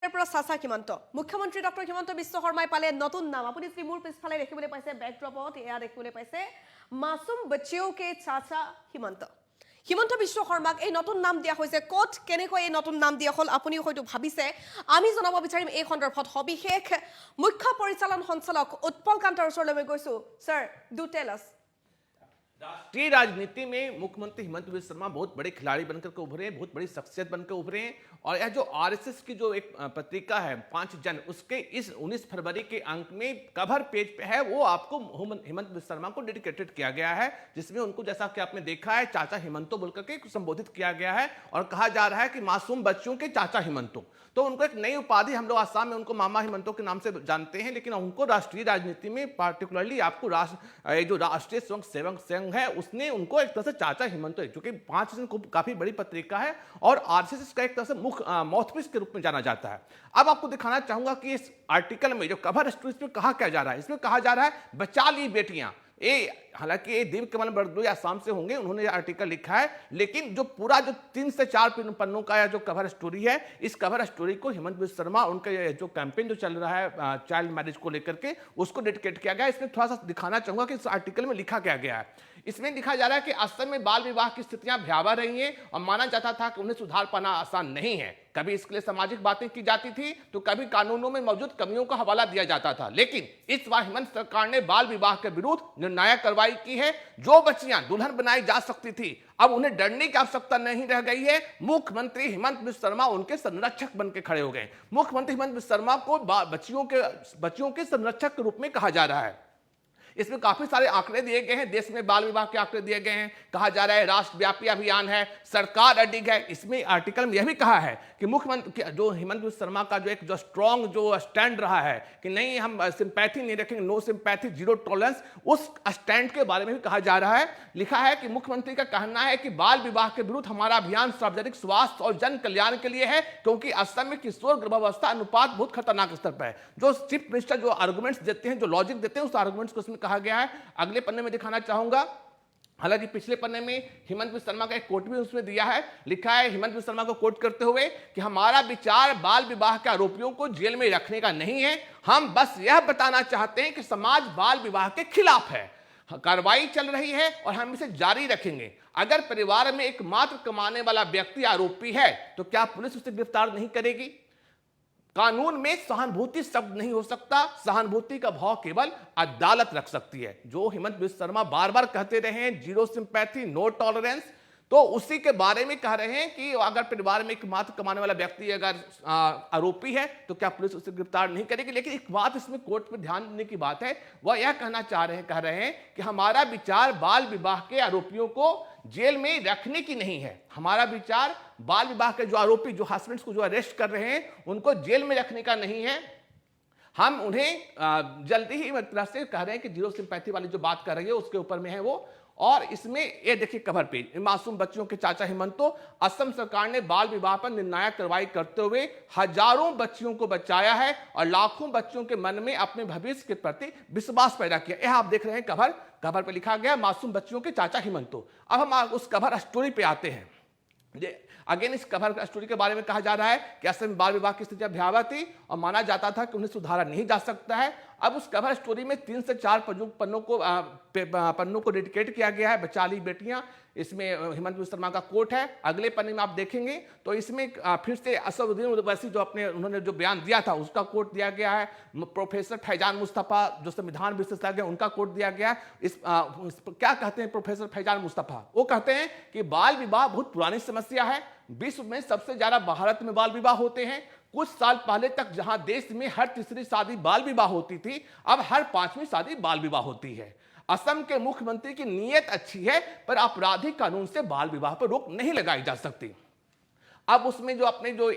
চাচা হিমন্ত মুখ্যমন্ত্ৰী ডক্টৰ হিমন্ত বিশ্ব শৰ্মাই পালে নতুন নাম আপুনি মোৰ পিছফালে দেখিবলৈ পাইছে বেকড্ৰপত এয়া দেখিবলৈ পাইছে মাসুম বচ্চিও কে চাচা হিমন্ত হিমন্ত বিশ্ব শৰ্মাক এই নতুন নাম দিয়া হৈছে কোট কেনেকৈ এই নতুন নাম দিয়া হল আপুনি হয়তো ভাবিছে আমি জনাব বিচাৰিম এই সন্দৰ্ভত সবিশেষ মুখ্য পৰিচালন সঞ্চালক উৎপল কান্তৰ ওচৰলৈ গৈছো স্যাৰ ডু টেল अस राष्ट्रीय राजनीति में मुख्यमंत्री हिमंत बिस्वा शर्मा बहुत बड़े खिलाड़ी बनकर के उभरे, बहुत बड़ी शख्सियत बनकर उभरे। और यह जो आरएसएस की जो एक पत्रिका है 5 जन, उसके इस 19 फरवरी के अंक में कवर पेज पे है, वो आपको हिमंत बिस्वा शर्मा को डेडिकेटेड किया गया है, जिसमें उनको जैसा कि आपने देखा है चाचा हिमंतो बोलकर के संबोधित किया गया है और कहा जा रहा है कि मासूम बच्चों के चाचा हिमंतो। तो उनको एक नई उपाधि, हम लोग आसाम में उनको मामा हिमंतो के नाम से जानते हैं, लेकिन उनको राष्ट्रीय राजनीति में पार्टिकुलरली आपको जो राष्ट्रीय स्वयं सेवक संघ है उसने उनको एक तरह से चाचा हिमंतो, जो कि 5 जन को काफी बड़ी पत्रिका है और आरएसएस का एक तरह से मुख्य माउथपीस के रूप में जाना जाता है। अब आपको दिखाना चाहूंगा कि इस आर्टिकल में जो कवर स्टोरी इसमें कहा क्या जा रहा है। इसमें कहा जा रहा है बचा ली बेटियां। हालांकि ये दीप कमल बरदोई आसाम से होंगे, उन्होंने ये आर्टिकल लिखा है, लेकिन जो पूरा जो 3 से 4 पन्नों का जो कवर स्टोरी है, इस कवर स्टोरी को हिमंत बिस्वा शर्मा उनके जो कैंपेन जो चल रहा है चाइल्ड मैरिज को लेकर के, उसको डेडिकेट किया गया। इसमें थोड़ा सा दिखाना चाहूंगा कि इस आर्टिकल में लिखा क्या गया है। इसमें लिखा जा रहा है कि असम में बाल विवाह की स्थितियां भयावह रही हैं और माना जाता था कि उन्हें सुधार पाना आसान नहीं है। कभी इसके लिए सामाजिक बातें की जाती थी तो कभी कानूनों में मौजूद कमियों का हवाला दिया जाता था, लेकिन इस बार हिमंत सरकार ने बाल विवाह के विरुद्ध निर्णायक कार्रवाई की है। जो बच्चियां दुल्हन बनाई जा सकती थी अब उन्हें डरने की आवश्यकता नहीं रह गई है। मुख्यमंत्री हिमंत बिस्वा शर्मा उनके संरक्षक बनकर खड़े हो गए। मुख्यमंत्री हिमंत बिस्वा शर्मा को बच्चियों के संरक्षक के रूप में कहा जा रहा है। इसमें काफी सारे आंकड़े दिए गए हैं, देश में बाल विवाह के आंकड़े दिए गए हैं। कहा जा रहा है राष्ट्रव्यापी अभियान है, सरकार अडिग है। इसमें आर्टिकल में यह भी कहा है कि मुख्यमंत्री जो हिमंत बिस्वा शर्मा का जो स्ट्रॉन्ग जो स्टैंड रहा है कि नहीं हम सिंपैथी नहीं रखेंगे, नो सिंपैथी जीरो टॉलरेंस, उस स्टैंड के बारे में भी कहा जा रहा है। लिखा है कि मुख्यमंत्री का कहना है कि बाल विवाह के विरुद्ध हमारा अभियान सार्वजनिक स्वास्थ्य और जन कल्याण के लिए है, क्योंकि असम में किशोर गर्भावस्था अनुपात बहुत खतरनाक स्तर पर है। जो चीफ मिनिस्टर जो आर्गुमेंट्स देते हैं, जो लॉजिक देते हैं, उस आर्गुमेंट्स को इसमें कहा गया है। अगले पन्ने में दिखाना चाहूंगा, हालांकि पिछले पन्ने में हिमंत बिस्वा शर्मा का एक कोट भी उसमें दिया है। लिखा है हिमंत बिस्वा शर्मा को कोट करते हुए कि हमारा विचार बाल विवाह के आरोपियों को जेल में रखने का नहीं है, हम बस यह बताना चाहते हैं कि समाज बाल विवाह के खिलाफ है। कार्रवाई चल रही है और हम इसे जारी रखेंगे। अगर परिवार में एकमात्र कमाने वाला व्यक्ति आरोपी है तो क्या पुलिस उसे गिरफ्तार नहीं करेगी? कानून में सहानुभूति शब्द नहीं हो सकता, सहानुभूति का भाव केवल अदालत रख सकती है। जो हिमंत बिस्वा शर्मा बार बार कहते रहे हैं जीरो सिंपैथी नो टॉलरेंस, तो उसी के बारे में कह रहे हैं कि अगर परिवार में एकमात्र कमाने वाला व्यक्ति अगर आरोपी है तो क्या पुलिस उसे गिरफ्तार नहीं करेगी। लेकिन एक बात इसमें कोर्ट में ध्यान देने की बात है, वह यह कह रहे हैं कि हमारा विचार बाल विवाह के आरोपियों को जेल में रखने की नहीं है। हमारा विचार बाल विवाह के जो आरोपी, जो हस्बैंड्स को जो अरेस्ट कर रहे हैं, उनको जेल में रखने का नहीं है। हम उन्हें जल्दी ही से कह रहे हैं कि जीरो सिंपैथी वाली जो बात कर रही है उसके ऊपर में है वो। और इसमें ये देखिए कवर पेज, मासूम बच्चियों के चाचा हिमंतो, असम सरकार ने बाल विवाह पर निर्णायक कार्रवाई करते हुए हजारों बच्चियों को बचाया है और लाखों बच्चों के मन में अपने भविष्य के प्रति विश्वास पैदा किया। यह आप देख रहे हैं कवर पे लिखा गया मासूम बच्चियों के चाचा हिमंतो। अब हम उस कवर स्टोरी पे आते हैं। अगेन इस कवर स्टोरी के बारे में कहा जा रहा है कि असम में बाल विवाह की स्थितियां भयावह थी और माना जाता था कि उन्हें सुधारा नहीं जा सकता है। अब उस कवर स्टोरी में 3 से 4 पन्नों को डेडिकेट किया गया है, बचा ली बेटियां। इसमें हिमंत बिस्वा शर्मा का कोट है। अगले पन्ने में आप देखेंगे तो इसमें फिर से असदुद्दीन ओवैसी जो उन्होंने जो बयान दिया था उसका कोट दिया गया है। प्रोफेसर फैजान मुस्तफा जो संविधान विशेषज्ञ हैं उनका कोट दिया गया है। क्या कहते हैं प्रोफेसर फैजान मुस्तफा? वो कहते हैं कि बाल विवाह बहुत पुरानी समस्या है, विश्व में सबसे ज्यादा भारत में बाल विवाह होते हैं। कुछ साल पहले तक जहां देश में हर तीसरी शादी बाल विवाह होती थी, अब हर 5वीं शादी बाल विवाह होती है। असम के मुख्यमंत्री की नीयत अच्छी है पर आपराधिक कानून से बाल विवाह पर रोक नहीं लगाई जा सकती। अब उसमें जो अपने जो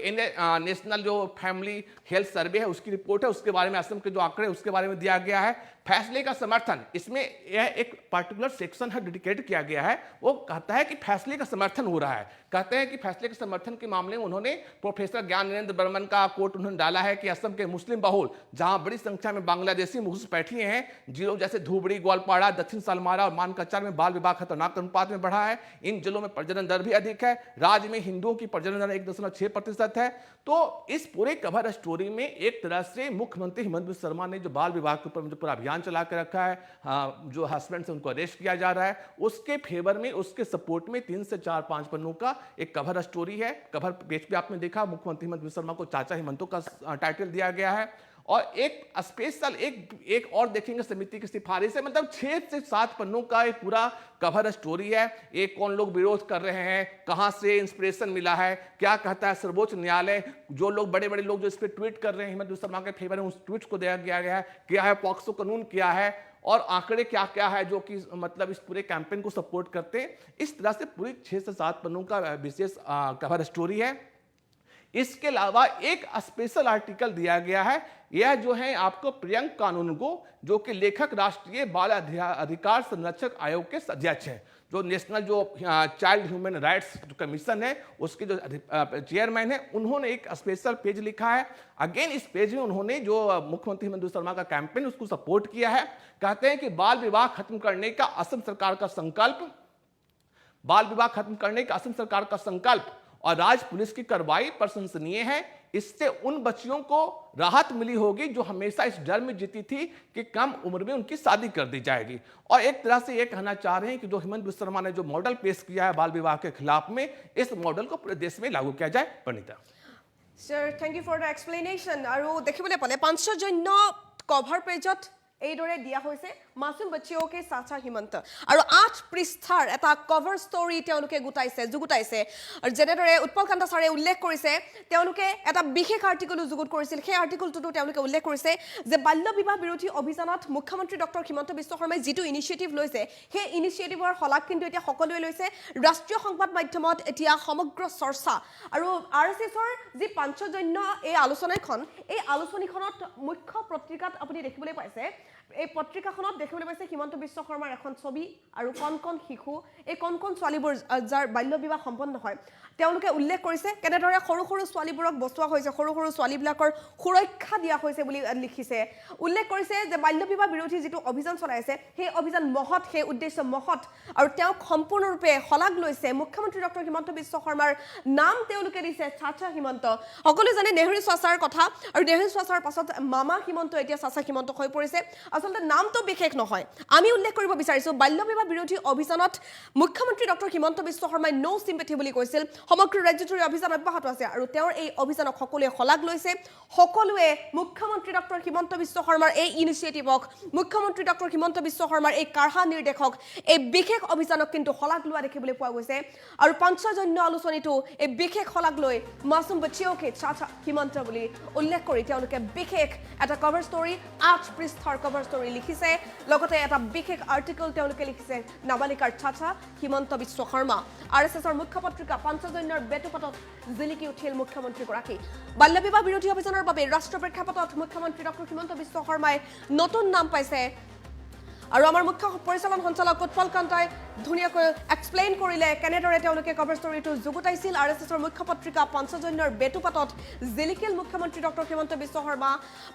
नेशनल जो फैमिली हेल्थ सर्वे है उसकी रिपोर्ट है, उसके बारे में असम के जो आंकड़े उसके बारे में दिया गया है। फैसले का समर्थन, इसमें यह एक पर्टिकुलर सेक्शन है डेडिकेट किया गया है। वो कहता है कि फैसले का समर्थन हो रहा है। कहते हैं कि फैसले के समर्थन के मामले में उन्होंने प्रोफेसर ज्ञानेंद्र बर्मन का कोट उन्होंने डाला है कि असम के मुस्लिम बहुल जहां बड़ी संख्या में बांग्लादेशी मुखिस बैठी हैं, जिलों जैसे धुबरी, ग्वालपाड़ा, दक्षिण सलमारा और मानकचार में बाल विवाह खतरनाक अनुपात में बढ़ा है। इन जिलों में प्रजनन दर भी अधिक है। राज्य में हिंदुओं की प्रजनन दर 1.6% है। तो इस पूरे कवर स्टोरी में एक तरह से मुख्यमंत्री हेमंत बिस्वा शर्मा ने जो बाल विवाह के ऊपर जो पूरा अभियान चला के रखा है, जो हस्बैंड से उनको अरेस्ट किया जा रहा है, उसके फेवर में, उसके सपोर्ट में 3 से 4-5 पन्नों का एक कवर स्टोरी है। कवर पेज पे आपने देखा मुख्यमंत्री हेमंत बिस्वा शर्मा को चाचा हेमंतो का टाइटल दिया गया है। और एक स्पेशल एक और देखेंगे समिति की सिफारिश है, मतलब 6 से 7 पन्नों का एक पूरा कवर स्टोरी है। एक कौन लोग विरोध कर रहे हैं, कहां से इंस्पिरेशन मिला है, क्या कहता है सर्वोच्च न्यायालय, जो लोग बड़े बड़े लोग जो इस पर ट्वीट कर रहे हैं हेमंत बिस्वा शर्मा के फेवर में, उस ट्वीट को दिया गया है, क्या है पॉक्सो कानून क्या है और आंकड़े क्या क्या है जो कि मतलब इस पूरे कैंपेन को सपोर्ट करते हैं। इस तरह से पूरी 6 से 7 पन्नों का विशेष कवर स्टोरी है। इसके अलावा एक स्पेशल आर्टिकल दिया गया है। यह जो है आपको प्रियंक कानूनगो, जो कि लेखक राष्ट्रीय बाल अधिकार संरक्षक आयोग के अध्यक्ष हैं, जो नेशनल जो चाइल्ड ह्यूमन राइट्स कमीशन है उसके जो चेयरमैन है, उन्होंने एक स्पेशल पेज लिखा है। अगेन इस पेज में उन्होंने जो मुख्यमंत्री हेमंत बिस्वा शर्मा का कैंपेन उसको सपोर्ट किया है। कहते हैं कि बाल विवाह खत्म करने का असम सरकार का संकल्प, बाल विवाह खत्म करने का असम सरकार का संकल्प और राज्य पुलिस की कार्रवाई प्रशंसनीय है। इससे उन बच्चियों को राहत मिली होगी जो हमेशा इस डर में जीती थी कि कम उम्र में उनकी शादी कर दी जाएगी। और एक तरह से ये कहना चाह रहे हैं कि जो हेमंत बिस्वा शर्मा ने जो मॉडल पेश किया है बाल विवाह के खिलाफ में, इस मॉडल को पूरे देश में लागू किया जाए। Parineeta sir, thank you for the explanation. और देखिबले पाले पांचजन्य कवर पेजत এইদৰে দিয়া হৈছে মাসুম বচ্চিওকে চাচা হিমন্ত আৰু 8 পৃষ্ঠাৰ এটা কভাৰ ষ্টৰী তেওঁলোকে যুগুতাইছে আৰু যেনেদৰে উৎপল কান্তা ছাৰে উল্লেখ কৰিছে তেওঁলোকে এটা বিশেষ আৰ্টিকল যুগুত কৰিছিল। সেই আৰ্টিকলটো তেওঁলোকে উল্লেখ কৰিছে যে বাল্য বিবাহ বিৰোধী অভিযানত মুখ্যমন্ত্ৰী ডক্টৰ হিমন্ত বিশ্ব শৰ্মাই যেটো ইনিচিয়েটিভ লৈছে, সেই ইনিচিয়েটিভৰ হলাক কিন্তু এতিয়া সকলোৱে লৈছে। ৰাষ্ট্ৰীয় সংবাদ মাধ্যমত এতিয়া সমগ্ৰ চৰ্চা আৰু আৰএছএছৰ যি পাঞ্চজন্য এই আলোচনাখন, এই আলোচনীখনত মুখ্য পত্ৰিকাত আপুনি দেখিবলৈ পাইছে। এই পত্ৰিকাখনত দেখিবলৈ পাইছে হিমন্ত বিশ্ব শৰ্মাৰ এখন ছবি আৰু কণ কণ শিশু, এই কণ কণ ছোৱালীবোৰ যাৰ বাল্য বিবাহ সম্পন্ন হয়, তেওঁলোকে উল্লেখ কৰিছে কেনেদৰে সৰু সৰু ছোৱালীবোৰক বচোৱা হৈছে, সৰু সৰু ছোৱালীবিলাকৰ সুৰক্ষা দিয়া হৈছে বুলি লিখিছে। উল্লেখ কৰিছে যে বাল্য বিবাহ বিৰোধী যিটো অভিযান চলাইছে, সেই অভিযান মহৎ, সেই উদ্দেশ্য মহৎ আৰু তেওঁক সম্পূৰ্ণৰূপে শলাগ লৈছে। মুখ্যমন্ত্ৰী ডক্টৰ হিমন্ত বিশ্ব শৰ্মাৰ নাম তেওঁলোকে দিছে চাচা হিমন্ত। সকলোৱে জানে নেহৰু চাচাৰ কথা, আৰু নেহৰু চাচাৰ পাছত মামা হিমন্ত এতিয়া চাচা হিমন্ত হৈ পৰিছে। আসলে নামটো বিশেষ নহয়, আমি উল্লেখ কৰিব বিচাৰিছো বাল্য বিবাহ বিৰোধী অভিযানত মুখ্যমন্ত্ৰী ডক্টৰ হিমন্ত বিশ্ব শৰ্মাই নো সিম্পেথি বুলি কৈছিল। সমগ্ৰ ৰাজ্যজুৰি অভিযান অব্যাহত আছে আৰু তেওঁৰ এই অভিযানক সকলোৱে শলাগ লৈছে। সকলোৱে মুখ্যমন্ত্ৰী ডক্টৰ হিমন্ত বিশ্ব শৰ্মাৰ এই ইনিচিয়েটিভক, মুখ্যমন্ত্ৰী ডক্টৰ হিমন্ত বিশ্ব শৰ্মাৰ এই কাঢ়া নিৰ্দেশক, এই বিশেষ অভিযানক কিন্তু শলাগ লোৱা দেখিবলৈ পোৱা গৈছে। আৰু পাঞ্চজন্য আলোচনীটো এই বিশেষ শলাগ লৈ মাসুম বচ্চিওকে চাচা হিমন্ত বুলি উল্লেখ কৰি তেওঁলোকে বিশেষ এটা কভাৰ ষ্টৰী, 8 পৃষ্ঠাৰ কভাৰ ষ্টৰী লিখিছে। লগতে এটা বিশেষ আৰ্টিকল তেওঁলোকে লিখিছে নাবালিকাৰ চাচা হিমন্ত বিশ্ব শৰ্মা। আৰএছএছৰ মুখ্য পত্ৰিকা পাঞ্চজন্যৰ বেটুপাতত জিলিকি উঠিল মুখ্যমন্ত্ৰীগৰাকী। বাল্য বিবাহ বিৰোধী অভিযানৰ বাবে ৰাষ্ট্ৰ প্ৰেক্ষাপটত মুখ্যমন্ত্ৰী ডক্টৰ হিমন্ত বিশ্ব শৰ্মাই নতুন নাম পাইছে। আৰু আমাৰ মুখ্য পৰিচালন সঞ্চালক উৎপল কান্তাই ধুনীয়াকৈ এক্সপ্লেইন কৰিলে কেনেদৰে তেওঁলোকে কভাৰ ষ্টৰীটো যুগুতাইছিল। আৰএছএছৰ মুখ্য পত্ৰিকা পাঞ্চজন্যৰ বেটুপাতত জিলিকিল মুখ্যমন্ত্ৰী ডক্টৰ হিমন্ত বিশ্ব শৰ্মা।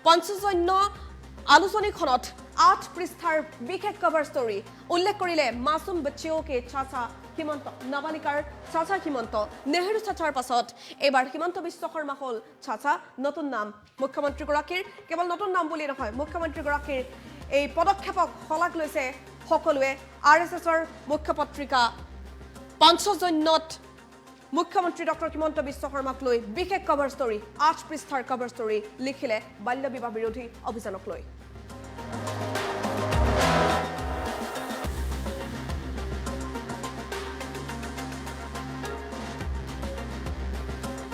পাঞ্চজন্য আলোচনীখনত 8 পৃষ্ঠাৰ বিশেষ কভাৰ ষ্টৰী উল্লেখ কৰিলে মাসুম বচ্চিওকে চাচা হিমন্ত, নাবালিকাৰ চাচা হিমন্ত। নেহৰু চাচাৰ পাছত এবাৰ হিমন্ত বিশ্ব শৰ্মা হ'ল চাচা। নতুন নাম মুখ্যমন্ত্ৰীগৰাকীৰ, কেৱল নতুন নাম বুলি নহয়, মুখ্যমন্ত্ৰীগৰাকীৰ এই পদক্ষেপক শলাগ লৈছে সকলোৱে। আৰএছএছৰ মুখ্য পত্ৰিকা পাঞ্চজন্যত মুখ্যমন্ত্ৰী ডক্টৰ হিমন্ত বিশ্ব শৰ্মাক লৈ বিশেষ কভাৰ ষ্টৰী, 8 পৃষ্ঠাৰ কভাৰ ষ্টৰী লিখিলে বাল্য বিবাহ বিৰোধী অভিযানক লৈ।